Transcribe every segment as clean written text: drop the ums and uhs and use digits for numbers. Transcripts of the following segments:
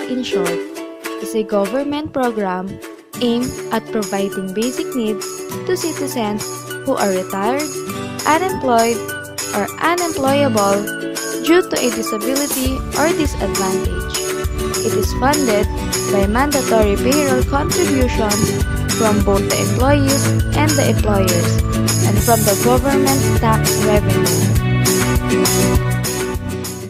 in short, is a government program aimed at providing basic needs to citizens who are retired, unemployed, or unemployable due to a disability or disadvantage. It is funded by mandatory payroll contributions from both the employees and the employers and from the government tax revenue.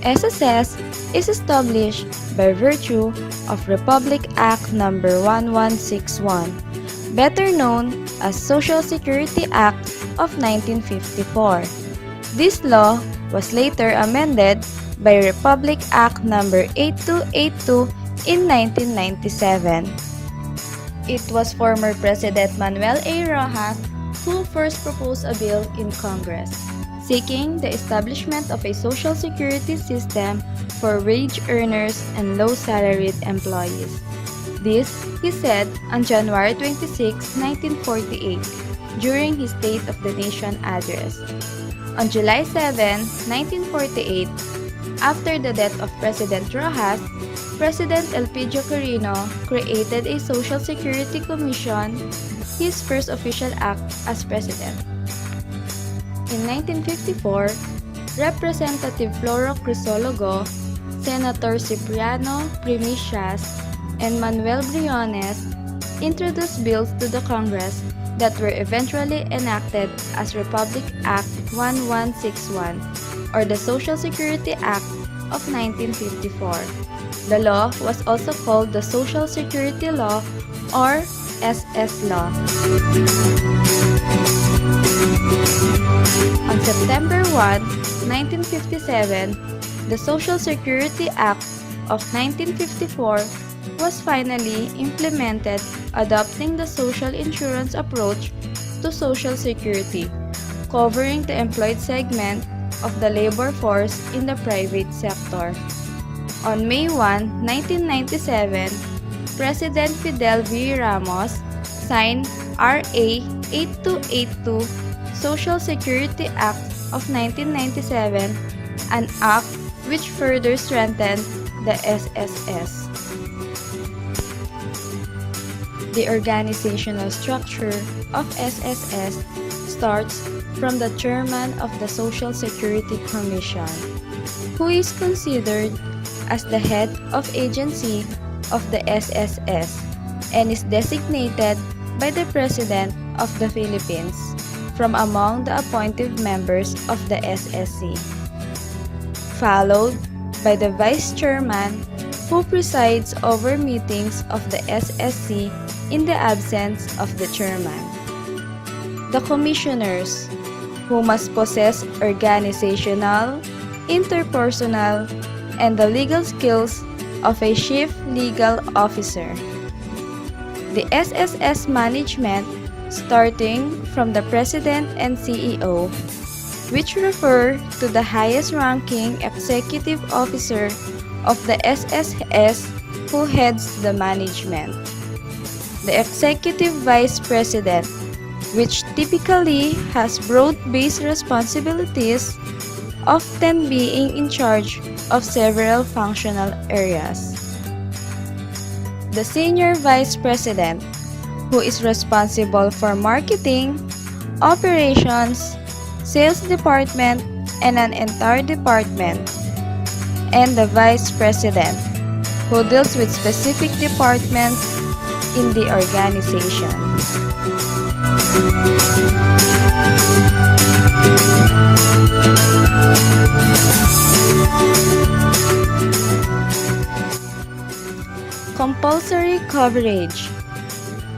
SSS is established by virtue of Republic Act No. 1161, better known as Social Security Act of 1954. This law was later amended by Republic Act No. 8282 in 1997. It was former President Manuel A. Rojas who first proposed a bill in Congress, seeking the establishment of a social security system for wage earners and low-salaried employees. This, he said on January 26, 1948, during his State of the Nation address. On July 7, 1948, after the death of President Rojas, President Elpidio Quirino created a Social Security Commission, his first official act as president. In 1954, Representative Floro Crisologo, Senator Cipriano Primicias, and Manuel Briones introduced bills to the Congress that were eventually enacted as Republic Act 1161 or the Social Security Act of 1954. The law was also called the Social Security Law or SS Law. On September 1, 1957, the Social Security Act of 1954 was finally implemented, adopting the social insurance approach to Social Security, covering the employed segment of the labor force in the private sector. On May 1, 1997, President Fidel V. Ramos signed RA 8282, Social Security Act of 1997, an act which further strengthened the SSS. The organizational structure of SSS starts from the chairman of the Social Security Commission, who is considered as the head of agency of the SSS and is designated by the President of the Philippines from among the appointed members of the SSC, followed by the Vice Chairman who presides over meetings of the SSC in the absence of the Chairman. The Commissioners, who must possess organizational, interpersonal, and the legal skills of a Chief Legal Officer. The SSS management, starting from the President and CEO, which refer to the highest-ranking executive officer of the SSS who heads the management. The Executive Vice President, which typically has broad-based responsibilities, often being in charge of several functional areas. The Senior Vice President, who is responsible for marketing, operations, sales department, and an entire department. And the Vice President, who deals with specific departments in the organization. Compulsory coverage.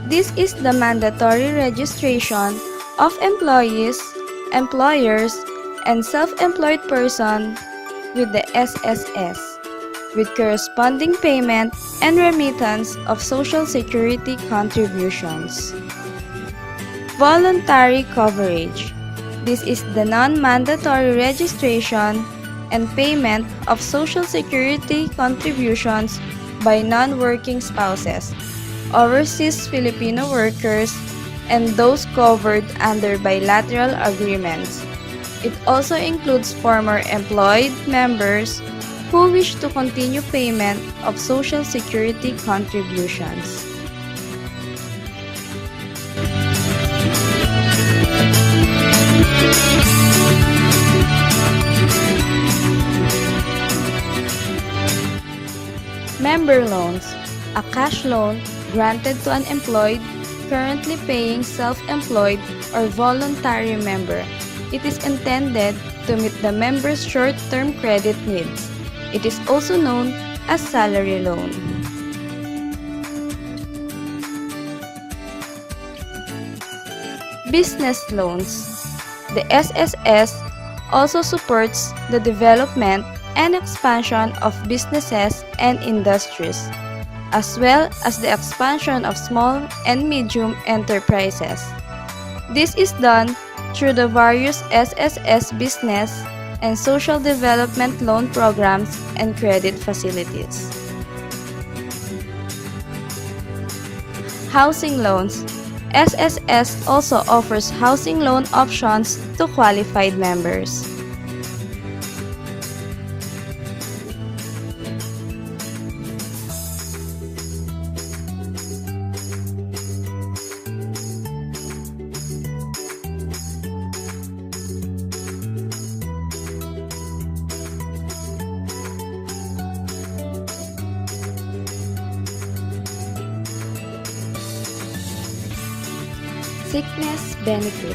This is the mandatory registration of employees, employers, and self-employed persons with the SSS, with corresponding payment and remittance of Social Security contributions. Voluntary coverage. This is the non-mandatory registration and payment of Social Security contributions by non-working spouses, overseas Filipino workers, and those covered under bilateral agreements. It also includes former employed members who wish to continue payment of Social Security contributions. Member loans, a cash loan granted to an employed currently paying self-employed or voluntary member. It is intended to meet the member's short-term credit needs. It is also known as salary loan. Business loans. The SSS also supports the development and expansion of businesses and industries, as well as the expansion of small and medium enterprises. This is done through the various SSS business and social development loan programs and credit facilities. Housing loans. SSS also offers housing loan options to qualified members. Sickness benefit.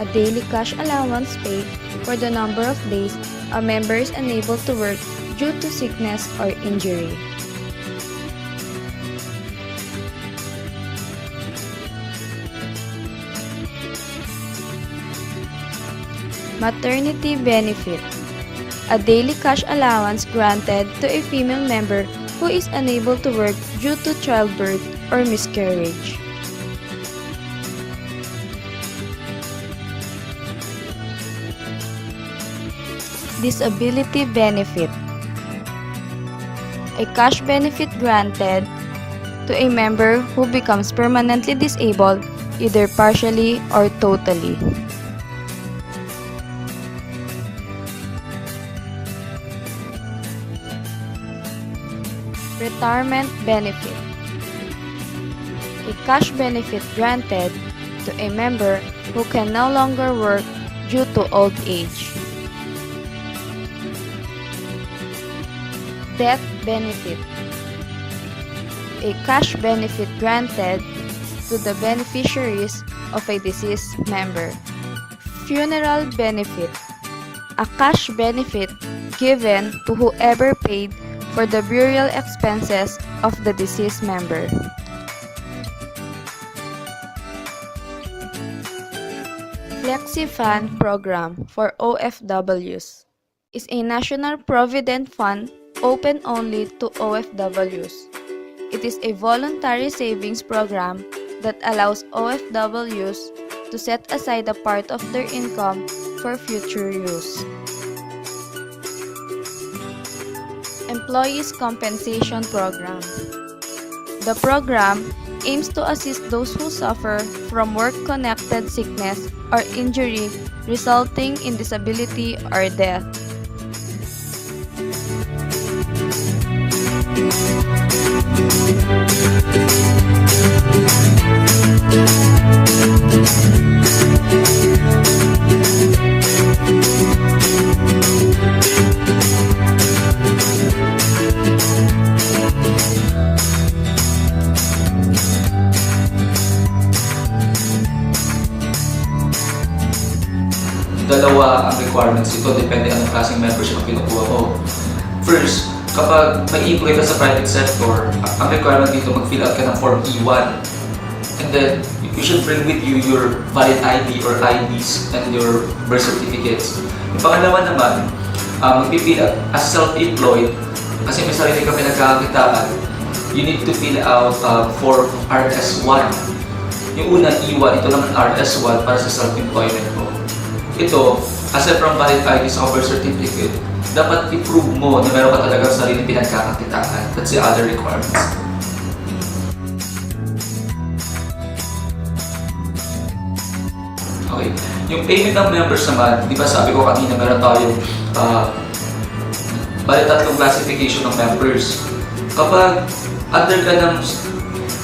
A daily cash allowance paid for the number of days a member is unable to work due to sickness or injury. Maternity benefit. A daily cash allowance granted to a female member who is unable to work due to childbirth or miscarriage. Disability benefit. A cash benefit granted to a member who becomes permanently disabled, either partially or totally. Retirement benefit. A cash benefit granted to a member who can no longer work due to old age. Death benefit. A cash benefit granted to the beneficiaries of a deceased member. Funeral benefit. A cash benefit given to whoever paid for the burial expenses of the deceased member. FlexiFund Program for OFWs is a national provident fund open only to OFWs. It is a voluntary savings program that allows OFWs to set aside a part of their income for future use. Employees Compensation Program. The program aims to assist those who suffer from work-connected sickness or injury resulting in disability or death. Dalawa ang requirements ito, depende anong klaseng membership ang kinukuha mo. First, kapag may employee ka sa private sector, ang requirement dito mag-fill out ka ng Form E1. And then, you should bring with you your valid ID or IDs and your birth certificates. Yung pangalawa naman, mag-fill out as self-employed, kasi may sarili ka pinagkakakitaan, you need to fill out Form RS1. Yung unang E1, ito naman RS1 para sa self-employment mo. Ito, aside from valid ID sa birth certificate, dapat i-prove mo na meron ka talagang sarili pinagkakakitaan. That's the other requirements. Okay. Yung payment ng members naman, di ba sabi ko kanina meron tayong Bali, tatlong classification ng members. Kapag under ka ng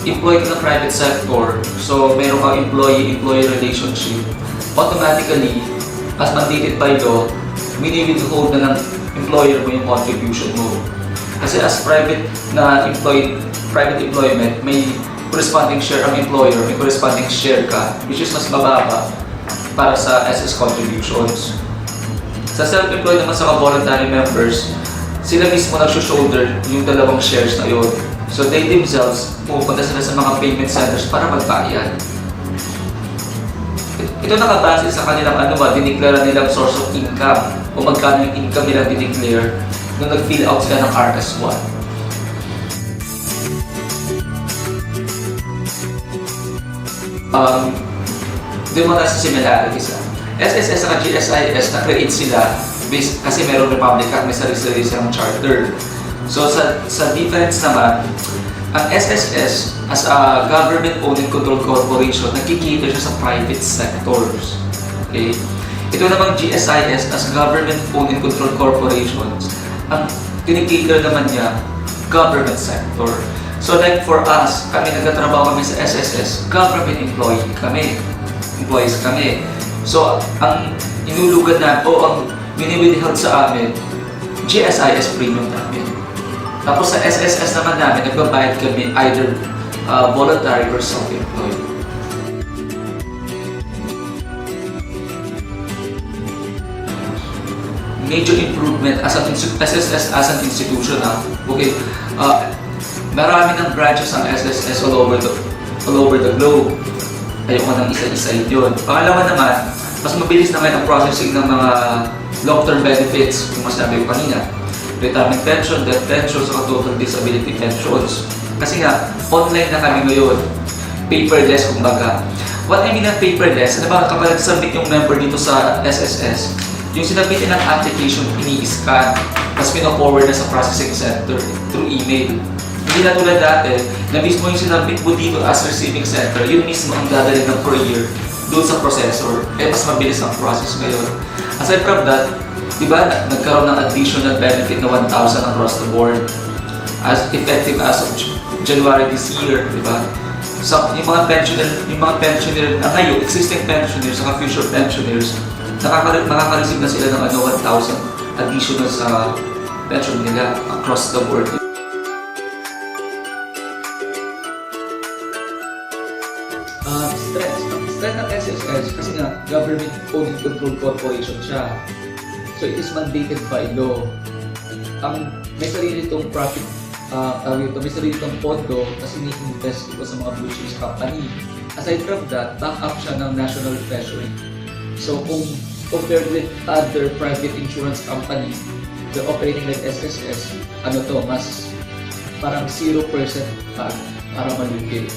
employee ka ng private sector, so meron kang employee-employee relationship, automatically, as mandated by law, withhold na ng employer mo yung contribution mo. Kasi as private employment, may corresponding share ang employer, may corresponding share ka, which is mas mababa para sa SS contributions. Sa self-employed naman sa voluntary members, sila mismo nag-shoulder yung dalawang shares na yun. So they themselves, pupunta sila sa mga payment centers para magbayad. Ito nakabase sa kanilang dineklara nilang source of income o magkano yung income nila dineclare nung nag-fill out sila ng RS1. Doon mga nasa similarities SSS at GSIS na-create sila kasi merong Republic Act, may sarili-sarili silang charter. So sa difference naman, ang SSS as a government-owned and controlled corporation, nagkikita siya sa private sectors. Okay? Ito namang GSIS as government-owned and controlled corporations, ang kinikita naman niya, government sector. So like for us, kami nagtatrabaho kami sa SSS, government employees kami. So ang inulugan na o ang wini-withheld sa amin, GSIS premium namin. Tapos sa SSS naman namin, nagbabayad kami either voluntary or self-employed. Major improvement as an SSS as an institution. Okay, marami ng branches ang SSS all over the globe. Ayoko nang isa-isa yun. Pangalawa naman, mas mabilis naman ang processing ng mga long-term benefits, yung masabi ko kanina. Retirement pension, death pension, saka total disability pensions. Kasi nga, online na kami ngayon. Paperless kumbaga. What I mean ng paperless, kapag nag-submit yung member dito sa SSS, yung sinabitin ng application, ini-scan, tapos pino-forward na sa processing center through email. Hindi na tulad dati, na mismo yung sinabit mo dito as receiving center, yun mismo ang dadalhin ng courier doon sa processor. Mas mabilis ang process ngayon. Aside from that, diba, nagkaroon ng additional benefit na 1,000 across the board as effective as of January this year, diba? So, yung mga pensioner na ngayon, existing pensioners, saka future pensioners, makaka-receive na sila ng 1,000 additional sa pension nila across the board. Strength ng SSS kasi nga government-owned controlled corporation siya. So it is mandated by law. May sarili itong profit, may sarili itong pondo kasi ni-invest ito sa mga blue chips company. Aside from that, back up siya ng national treasury. So kung compared with other private insurance company, they're operating like SSS, mas parang 0% para malugi.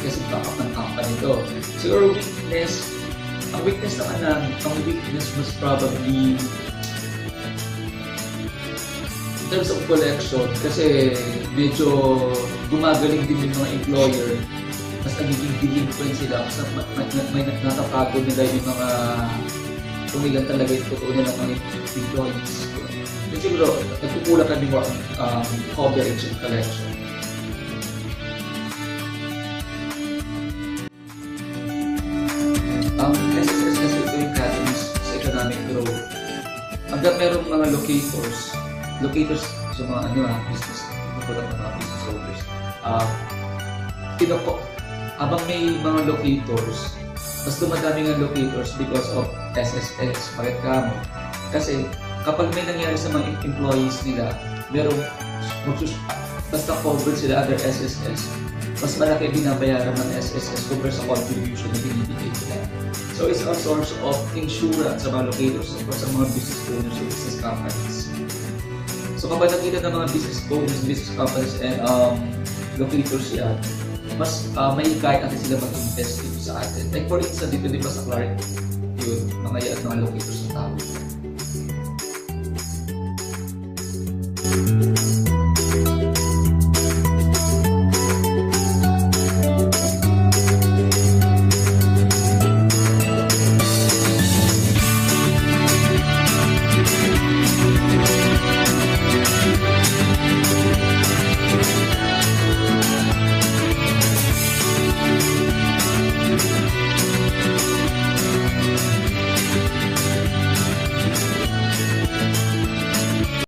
Kasi back up ng company to. So your weakness naman was probably in terms of collection kasi medyo gumagaling din yung mga employer, mas nagiging delinquent sila, mas may natatago nila yung mga kung ilan talaga yung totoo nilang mga employees. Kasi siguro nagkukulang kami more coverage and collection. SSS kasi ito yung catalyst sa economic growth. Hanggang merong mga locators sa mga business, mga business owners. Habang may mga locators, mas dumadami ng locators because of SSS. Bakit kamo? Kasi kapag may nangyari sa mga employees nila, basta covered sila under SSS, mas malaki binabayaran ng SSS compare sa contribution na binibigay nila. So it's a source of insurance sa mga locators o sa mga business owners o business companies. So kapag nakita ng mga business owners, business companies and locators yan, mas may kahit natin sila mag-invest dito sa atin. Like for instance, dito din ba sa Clark, yun, mga locators ng tao.